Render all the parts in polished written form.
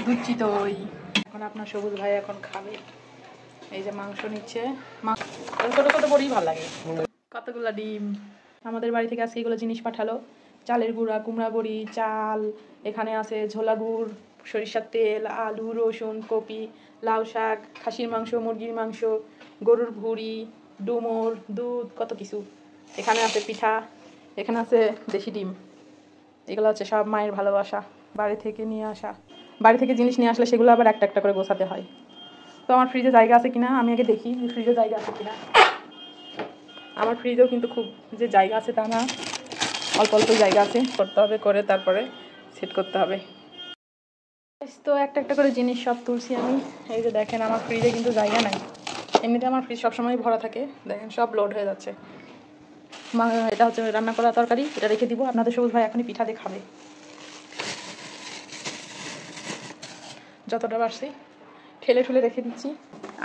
দুধ চিতই। এখন আপনার সবুজ ভাই এখন খাবে। এই যে মাংস নিচ্ছে, ছোট ছোট বড়ি ভালো লাগে। কতগুলো ডিম। আমাদের বাড়ি থেকে আজকে এগুলো জিনিস পাঠালো। চালের গুঁড়া, কুমড়া বড়ি, চাল, এখানে আছে ঝোলা গুড়, সরিষার তেল, আলু, রসুন, কপি, লাউ শাক, খাসির মাংস, মুরগির মাংস, গরুর ভুঁড়ি, ডুমুর, দুধ, কত কিছু। এখানে আছে পিঠা, এখানে আছে দেশি ডিম। এগুলো হচ্ছে সব মায়ের ভালোবাসা, বাড়ি থেকে নিয়ে আসা। বাড়ি থেকে জিনিস নিয়ে আসলে সেগুলো আবার একটা একটা করে গোছাতে হয়। তো আমার ফ্রিজে জায়গা আছে কিনা আমি আগে দেখি যে ফ্রিজে জায়গা আছে কিনা। আমার ফ্রিজেও কিন্তু খুব যে জায়গা আছে তা না, অল্প অল্প জায়গা আছে, করতে হবে, করে তারপরে সেট করতে হবে। তো একটা একটা করে জিনিস সব তুলছি আমি। এই যে দেখেন আমার ফ্রিজে কিন্তু জায়গা নাই। এমনিতে আমার ফ্রিজ সবসময় ভরা থাকে, দেখেন সব লোড হয়ে যাচ্ছে। এটা হচ্ছে রান্না করা তরকারি, এটা রেখে দিব। আপনাদের সবুজ ভাই এখনই পিঠা দিয়ে খাবে। যতটা পারছি ঠেলে ঠুলে রেখে দিচ্ছি।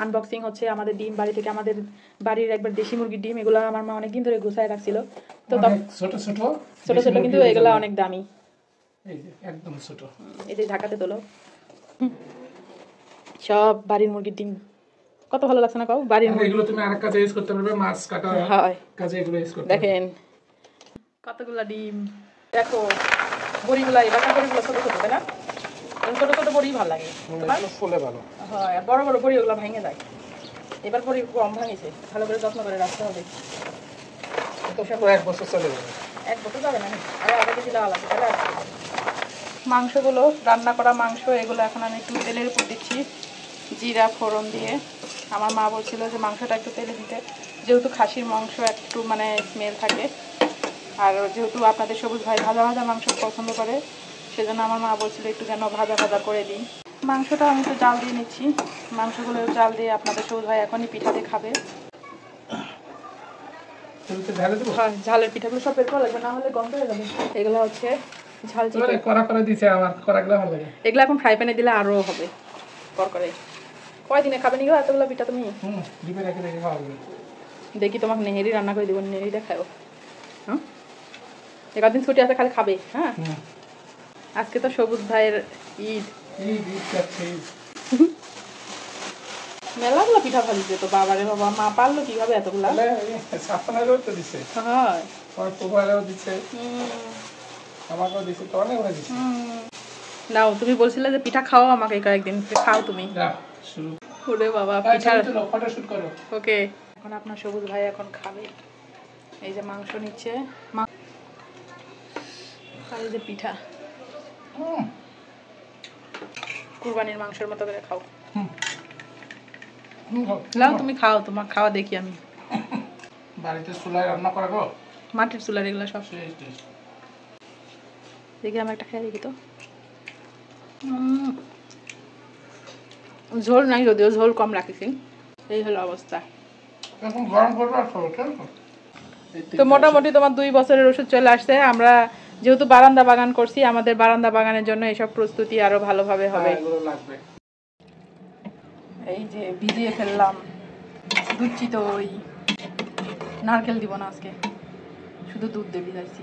আনবক্সিং হচ্ছে আমাদের ডিম, বাড়ি থেকে আমাদের বাড়ির একবার দেশি মুরগির ডিম। এগুলো আমার মা অনেকদিন ধরে গুছায় রাখছিল। তো ছোট ছোট কিন্তু এগুলো অনেক দামি। একদম ছোট। এই যে ঢাকাতে তোলো সব বাড়ির মুরগির ডিম। কত ভালো লাগছে না কাউ? বাড়ির এগুলো তুমি আরেক কাজে ইউজ করতে পারবে, মাছ কাটা হয় কাজে এগুলো ইউজ করতে দেখেন কতগুলা ডিম। দেখো বড়িগুলা, এবার বড়িগুলো ছোট ছোট, তাই না? ছোট ছোট বড়ি ভালো লাগে, ফুলে ভালো হয়। আর বড় বড় বড়ি ওগুলো ভেঙে যায়। এবার বড়ি কম ভাঙিছে, ভালো করে যত্ন করে রাখতে হবে। এক বছর চলে যাবে। এক বছর যাবে না, আরো আগে কেজি দেওয়া লাগবে। মাংসগুলো, রান্না করা মাংস, এগুলো এখন আমি একটু তেলের উপর দিচ্ছি, জিরা ফোড়ন দিয়ে। আমার মা বলছিল যে মাংসটা একটু তেলে দিতে, যেহেতু খাসির মাংস একটু মানে স্মেল থাকে, আর যেহেতু আপনাদের সবুজ ভাই ভাজা ভাজা মাংস পছন্দ করে, সেজন্য আমার মা বলছিল একটু যেন ভাজা ভাজা করে দিই। মাংসটা আমি তো জাল দিয়ে নিচ্ছি। মাংসগুলো জাল দিয়ে আপনাদের সবুজ ভাই এখনই পিঠা দিয়ে খাবে। হ্যাঁ, ঝালের পিঠাগুলো সব বের করা লাগবে, না হলে গন্ধ হয়ে যাবে। এগুলো হচ্ছে ঝাল চিতই করা করে দিছে আমার, করাগুলো ভালো লাগে। এগুলো এখন ফ্রাই প্যানে দিলে আরো হবে করকরে। কয়দিনে খাবে নিগো এতগুলো পিঠা তুমি? ডিপে রেখে রেখে খাওয়া যাবে। দেখি তোমাকে নেহেরি রান্না করে দিব, নেহেরিটা খাও। হ্যাঁ, একদিন ছুটি আছে, খালি খাবে। হ্যাঁ, আজকে তো সবুজ ভাইয়ের ঈদ। মেলাগুলো পিঠা ভাজিছে তো। বাবারে বাবা, মা পারলো কিভাবে এতগুলা? নাও, তুমি বলছিলে যে পিঠা খাও আমাকে কয়েকদিন, খাও তুমি। ওরে বাবা, পিঠা। ওকে, এখন আপনার সবুজ ভাই এখন খাবে। এই যে মাংস নিচ্ছে, এই যে পিঠা। কুরবানির মাংসের মতো করে খাও। লাও তুমি খাও, তোমার খাওয়া দেখি আমি। বাড়িতে চুলায় রান্না করা গো, মাটির চুলার এগুলো সব। দেখি আমি একটা খেয়ে দেখি তো। ঝোল নাই, যদিও ঝোল কম রাখিছি। এই হলো অবস্থা। তো মোটামুটি তোমার 2 বছরের ওষুধ চলে আসছে। আমরা যেহেতু বারান্দা বাগান করছি, আমাদের বারান্দা বাগানের জন্য এসব প্রস্তুতি আরো ভালোভাবে হবে। এই যে ভিজিয়ে ফেললাম দুধ চিতই। নারকেল দিব না আজকে, শুধু দুধ দিয়ে ভিজাইছি।